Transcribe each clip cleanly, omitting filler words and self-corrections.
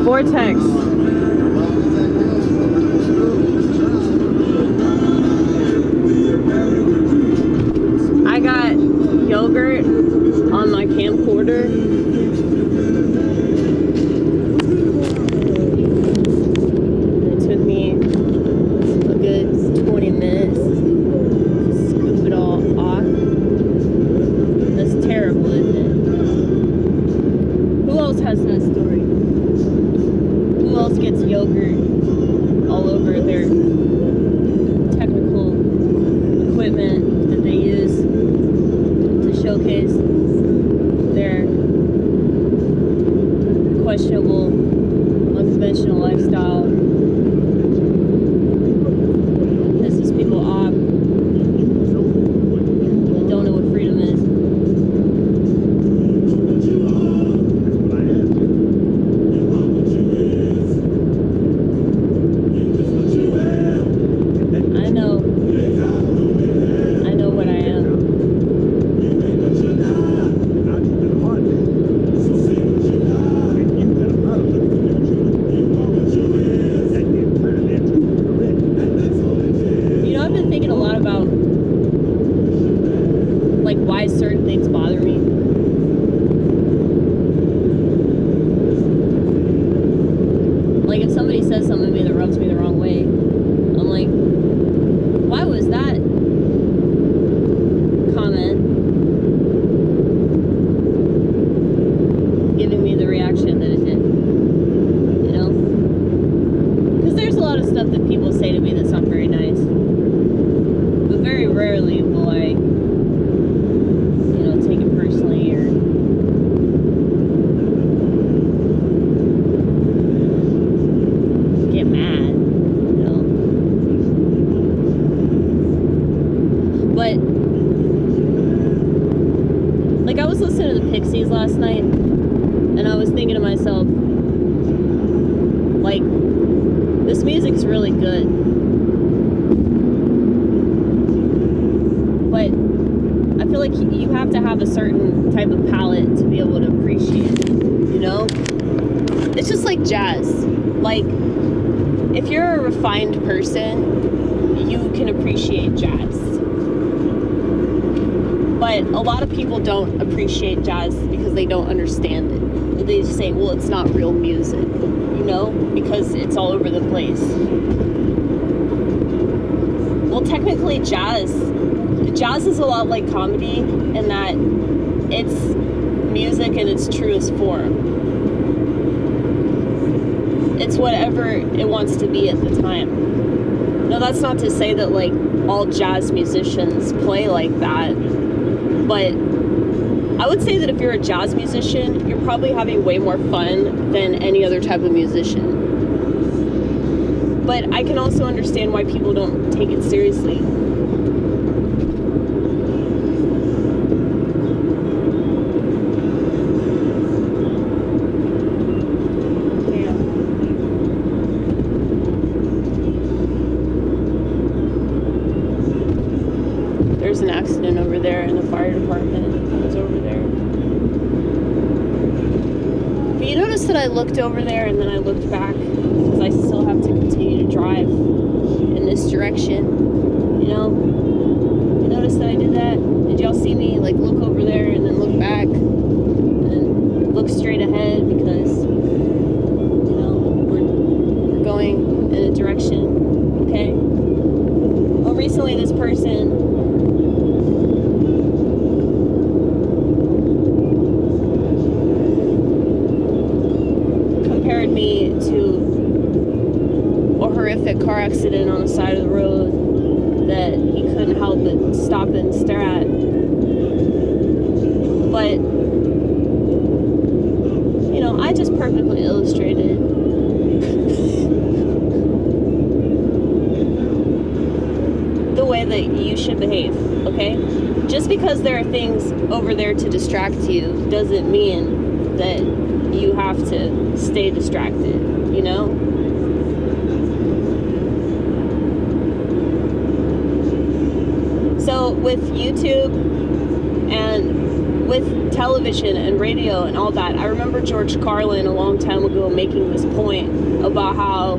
Vortex. I got yogurt on my camcorder. It took me a good 20 minutes to scoop it all off. That's terrible, isn't it? Who else has that story? Who else gets yogurt all over their technical equipment that they use to showcase their questionable, unconventional lifestyle? Pisses people off. They don't know what freedom is. I know what I am. I've been thinking a lot about like why certain things bother me. Like if somebody says something to me that rubs me the wrong way, I'm like, why was that comment giving me the reaction that it did? You know? Because there's a lot of stuff that people say to me that's not very nice. But very rarely will I, take it personally or get mad, But, like, I was listening to the Pixies last night, and I was thinking to myself, like, this music's really good. But I feel like you have to have a certain type of palette to be able to appreciate it, It's just like jazz. Like, if you're a refined person, you can appreciate jazz. But a lot of people don't appreciate jazz because they don't understand it. They just say, well, it's not real music, because it's all over the place. Well, technically jazz is a lot like comedy in that it's music in its truest form. It's whatever it wants to be at the time. No, that's not to say that like all jazz musicians play like that, but I would say that if you're a jazz musician, you're probably having way more fun than any other type of musician. But I can also understand why people don't take it seriously. There's an accident over there and the fire department is over there. But you notice that I looked over there and then I looked back because I still have to continue to drive in this direction. You notice that I did that? Did y'all see me like look over there and then look back and then look straight ahead because we're going in a direction, okay? Well, recently this person compared me to a horrific car accident on the side of the road that he couldn't help but stop and stare at. But, I just perfectly illustrated the way that you should behave, okay? Just because there are things over there to distract you doesn't mean that you have to stay distracted, So with YouTube and with television and radio and all that, I remember George Carlin a long time ago making this point about how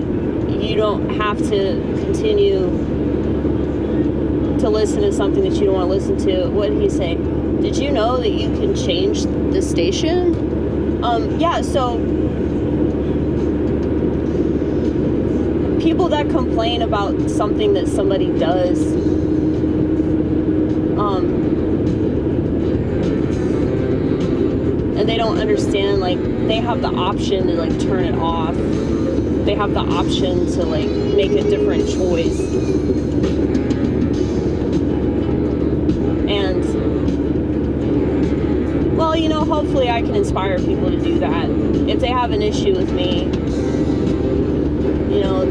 you don't have to continue to listen to something that you don't want to listen to. What did he say? Did you know that you can change the station? Yeah, so people that complain about something that somebody does, and they don't understand, like, they have the option to, like, turn it off. They have the option to, like, make a different choice. And, well, you know, hopefully I can inspire people to do that. If they have an issue with me, you know,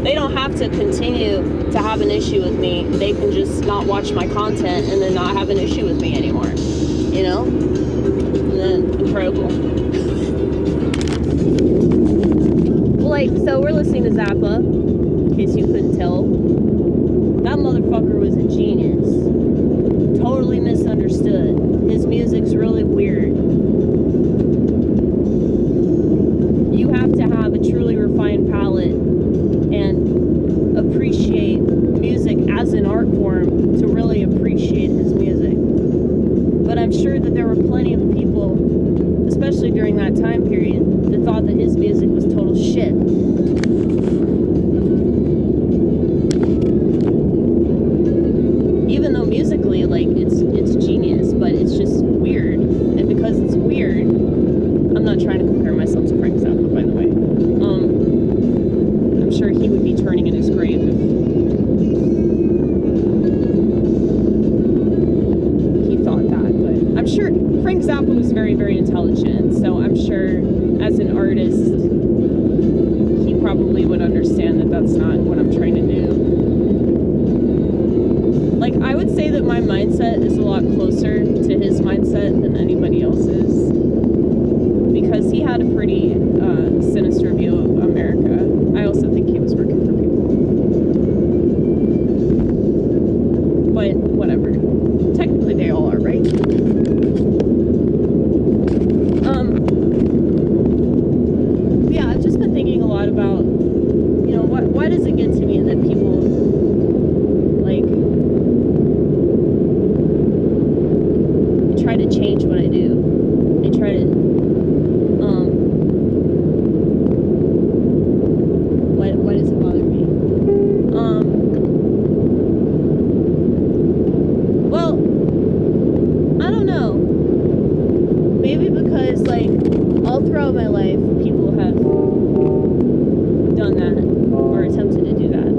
they don't have to continue to have an issue with me. They can just not watch my content and then not have an issue with me anymore, you know? And then, incredible. Like, so we're listening to Zappa, in case you couldn't tell. That motherfucker was a genius. Totally misunderstood. His music's really weird. You have to have a truly refined palate and appreciate music as an art form to really appreciate his music. But I'm sure that there were plenty of people, especially during that time period, that thought that his music was total shit. Even though musically, like, it's genius, but it's just weird. And because it's weird, I'm not trying to compare myself to Frank Zappa, by the way. I'm sure he would be turning in his grave if he thought that. But I'm sure Frank Zappa was very, very intelligent, so I'm sure as an artist, he probably would understand that that's not what I'm trying to do. Like, I would say that my mindset is a lot closer to his mindset than anybody else's, because he had a pretty sinister view of America. I also think he was working for people. But whatever. Technically they all are, right? Yeah, I've just been thinking a lot about, you know, why does it get to me that people, like, try to change what I do. They try to, why does it bother me? Well, I don't know. Maybe because, like, all throughout my life, people have done that, or attempted to do that.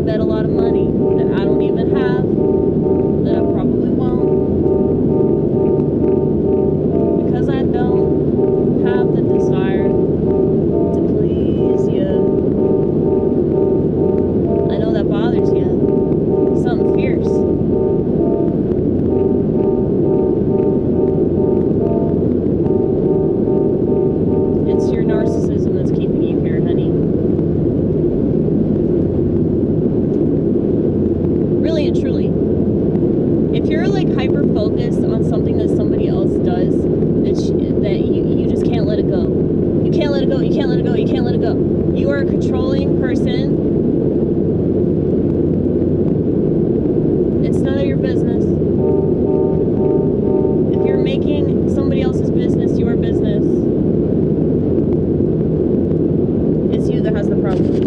Bet a lot of money that I don't